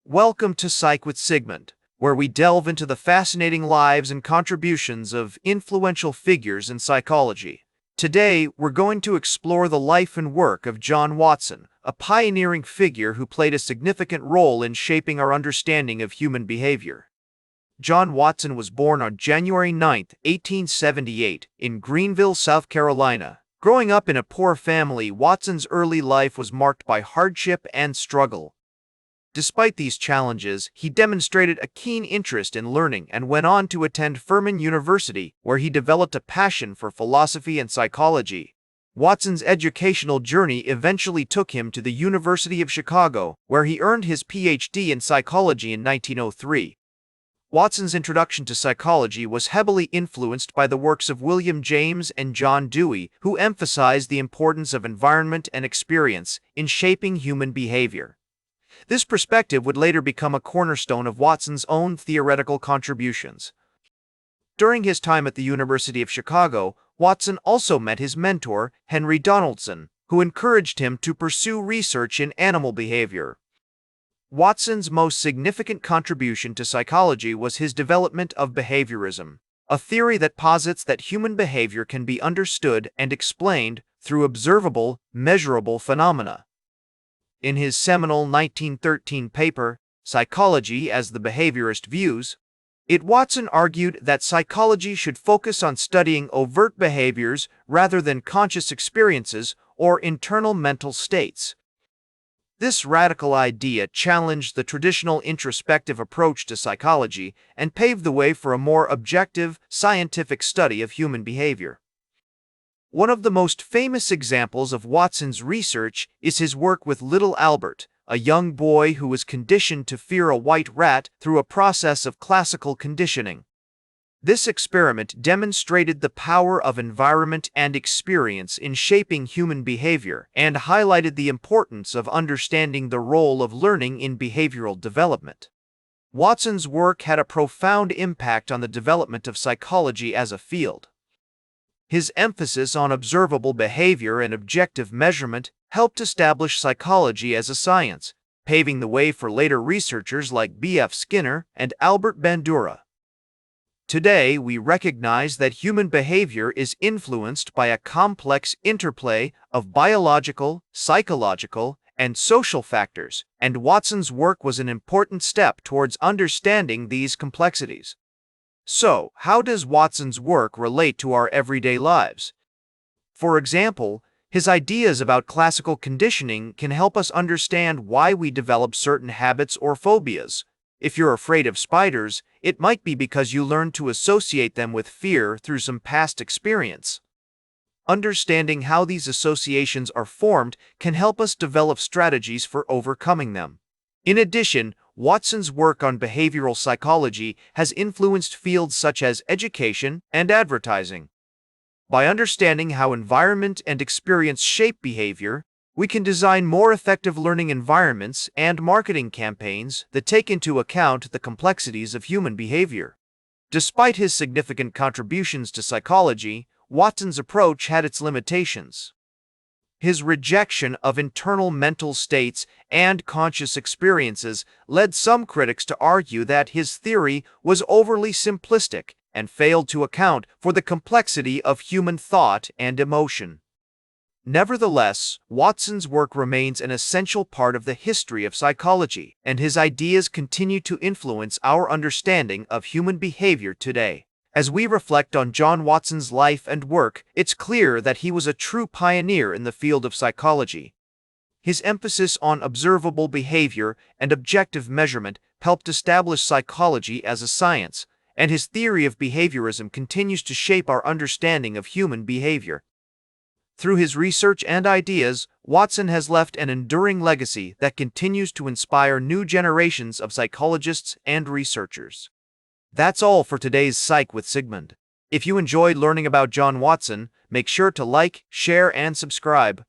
Welcome to Psych with Sigmund, where we delve into the fascinating lives and contributions of influential figures in psychology. Today, we're going to explore the life and work of John Watson, a pioneering figure who played a significant role in shaping our understanding of human behavior. John Watson was born on January 9, 1878, in Greenville, South Carolina. Growing up in a poor family, Watson's early life was marked by hardship and struggle. Despite these challenges, he demonstrated a keen interest in learning and went on to attend Furman University, where he developed a passion for philosophy and psychology. Watson's educational journey eventually took him to the University of Chicago, where he earned his Ph.D. in psychology in 1903. Watson's introduction to psychology was heavily influenced by the works of William James and John Dewey, who emphasized the importance of environment and experience in shaping human behavior. This perspective would later become a cornerstone of Watson's own theoretical contributions. During his time at the University of Chicago, Watson also met his mentor, Henry Donaldson, who encouraged him to pursue research in animal behavior. Watson's most significant contribution to psychology was his development of behaviorism, a theory that posits that human behavior can be understood and explained through observable, measurable phenomena. In his seminal 1913 paper, Psychology as the Behaviorist Views, Watson argued that psychology should focus on studying overt behaviors rather than conscious experiences or internal mental states. This radical idea challenged the traditional introspective approach to psychology and paved the way for a more objective, scientific study of human behavior. One of the most famous examples of Watson's research is his work with little Albert, a young boy who was conditioned to fear a white rat through a process of classical conditioning. This experiment demonstrated the power of environment and experience in shaping human behavior and highlighted the importance of understanding the role of learning in behavioral development. Watson's work had a profound impact on the development of psychology as a field. His emphasis on observable behavior and objective measurement helped establish psychology as a science, paving the way for later researchers like B.F. Skinner and Albert Bandura. Today, we recognize that human behavior is influenced by a complex interplay of biological, psychological, and social factors, and Watson's work was an important step towards understanding these complexities. So, how does Watson's work relate to our everyday lives? For example, his ideas about classical conditioning can help us understand why we develop certain habits or phobias. If you're afraid of spiders, it might be because you learned to associate them with fear through some past experience. Understanding how these associations are formed can help us develop strategies for overcoming them. In addition, Watson's work on behavioral psychology has influenced fields such as education and advertising. By understanding how environment and experience shape behavior, we can design more effective learning environments and marketing campaigns that take into account the complexities of human behavior. Despite his significant contributions to psychology, Watson's approach had its limitations. His rejection of internal mental states and conscious experiences led some critics to argue that his theory was overly simplistic and failed to account for the complexity of human thought and emotion. Nevertheless, Watson's work remains an essential part of the history of psychology, and his ideas continue to influence our understanding of human behavior today. As we reflect on John Watson's life and work, it's clear that he was a true pioneer in the field of psychology. His emphasis on observable behavior and objective measurement helped establish psychology as a science, and his theory of behaviorism continues to shape our understanding of human behavior. Through his research and ideas, Watson has left an enduring legacy that continues to inspire new generations of psychologists and researchers. That's all for today's Psych with Sigmund. If you enjoyed learning about John Watson, make sure to like, share, and subscribe.